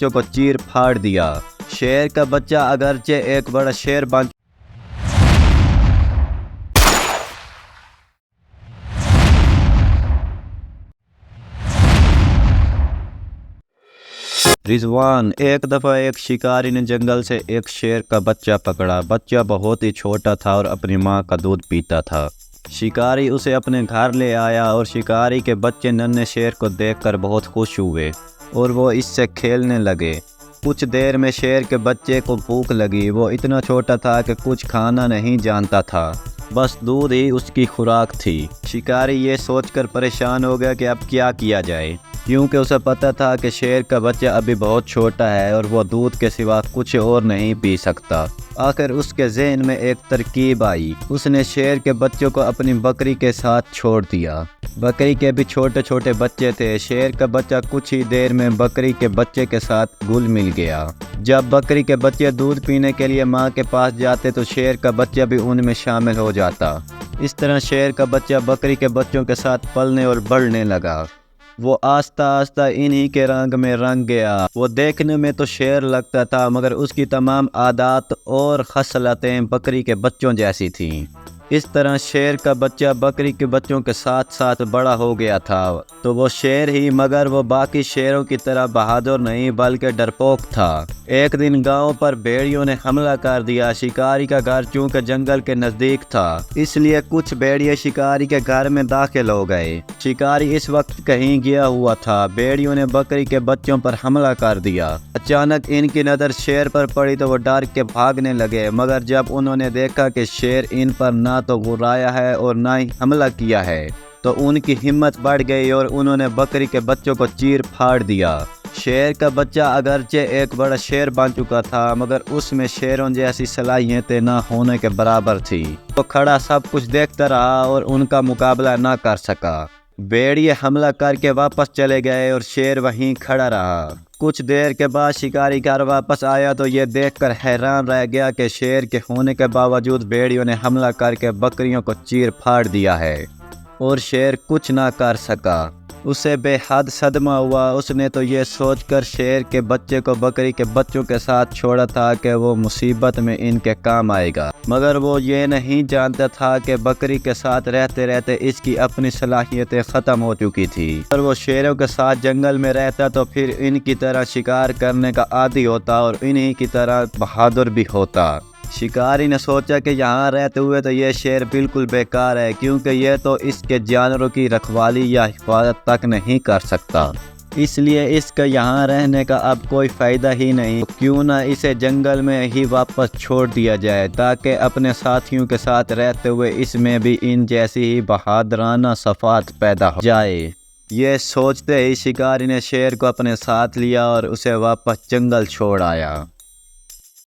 बच्चों को चीर फाड़ दिया। शेर का बच्चा अगरचे एक बड़ा शेर बन रिजवान, एक दफ़ा एक शिकारी ने जंगल से एक शेर का बच्चा पकड़ा। बच्चा बहुत ही छोटा था और अपनी माँ का दूध पीता था। शिकारी उसे अपने घर ले आया और शिकारी के बच्चे नन्हे शेर को देखकर बहुत खुश हुए और वो इससे खेलने लगे। कुछ देर में शेर के बच्चे को भूख लगी। वो इतना छोटा था कि कुछ खाना नहीं जानता था, बस दूध ही उसकी खुराक थी। शिकारी ये सोचकर परेशान हो गया कि अब क्या किया जाए, क्योंकि उसे पता था कि शेर का बच्चा अभी बहुत छोटा है और वो दूध के सिवा कुछ और नहीं पी सकता। आखिर उसके ज़हन में एक तरकीब आई। उसने शेर के बच्चों को अपनी बकरी के साथ छोड़ दिया। बकरी के भी छोटे छोटे बच्चे थे। शेर का बच्चा कुछ ही देर में बकरी के बच्चे के साथ घुल मिल गया। जब बकरी के बच्चे दूध पीने के लिए माँ के पास जाते तो शेर का बच्चा भी उनमें शामिल हो जाता। इस तरह शेर का बच्चा बकरी के बच्चों के साथ पलने और बढ़ने लगा। वो आस्ता आस्ता इन्हीं के रंग में रंग गया। वो देखने में तो शेर लगता था, मगर उसकी तमाम आदत और खसलतें बकरी के बच्चों जैसी थीं। इस तरह शेर का बच्चा बकरी के बच्चों के साथ साथ बड़ा हो गया था। तो वो शेर ही, मगर वो बाकी शेरों की तरह बहादुर नहीं बल्कि डरपोक था। एक दिन गांव पर भेड़ियों ने हमला कर दिया। शिकारी का घर चूंकि जंगल के नज़दीक था, इसलिए कुछ भेड़िए शिकारी के घर में दाखिल हो गए। शिकारी इस वक्त कहीं गया हुआ था। भेड़ियों ने बकरी के बच्चों पर हमला कर दिया। अचानक इनकी नज़र शेर पर पड़ी तो वो डर के भागने लगे, मगर जब उन्होंने देखा कि शेर इन पर ना तो गुर्राया है और ना ही हमला किया है, तो उनकी हिम्मत बढ़ गई और उन्होंने बकरी के बच्चों को चीर फाड़ दिया। शेर का बच्चा अगरचे एक बड़ा शेर बन चुका था, मगर उसमें शेरों जैसी सलाहियतें ना होने के बराबर थी। वो खड़ा सब कुछ देखता रहा और उनका मुकाबला ना कर सका। भेड़िए हमला करके वापस चले गए और शेर वहीं खड़ा रहा। कुछ देर के बाद शिकारी घर वापस आया तो ये देखकर हैरान रह गया कि शेर के होने के बावजूद भेड़ियों ने हमला करके बकरियों को चीर फाड़ दिया है और शेर कुछ ना कर सका। उसे बेहद सदमा हुआ। उसने तो ये सोचकर शेर के बच्चे को बकरी के बच्चों के साथ छोड़ा था कि वो मुसीबत में इनके काम आएगा, मगर वो ये नहीं जानता था कि बकरी के साथ रहते रहते इसकी अपनी सलाहियतें ख़त्म हो चुकी थी। और वो शेरों के साथ जंगल में रहता तो फिर इनकी तरह शिकार करने का आदी होता और इन्हीं की तरह बहादुर भी होता। शिकारी ने सोचा कि यहाँ रहते हुए तो ये शेर बिल्कुल बेकार है, क्योंकि ये तो इसके जानवरों की रखवाली या हिफाजत तक नहीं कर सकता। इसलिए इसका यहाँ रहने का अब कोई फ़ायदा ही नहीं। क्यों ना इसे जंगल में ही वापस छोड़ दिया जाए, ताकि अपने साथियों के साथ रहते हुए इसमें भी इन जैसी ही बहादुराना सफ़ात पैदा हो जाए। ये सोचते ही शिकारी ने शेर को अपने साथ लिया और उसे वापस जंगल छोड़ आया।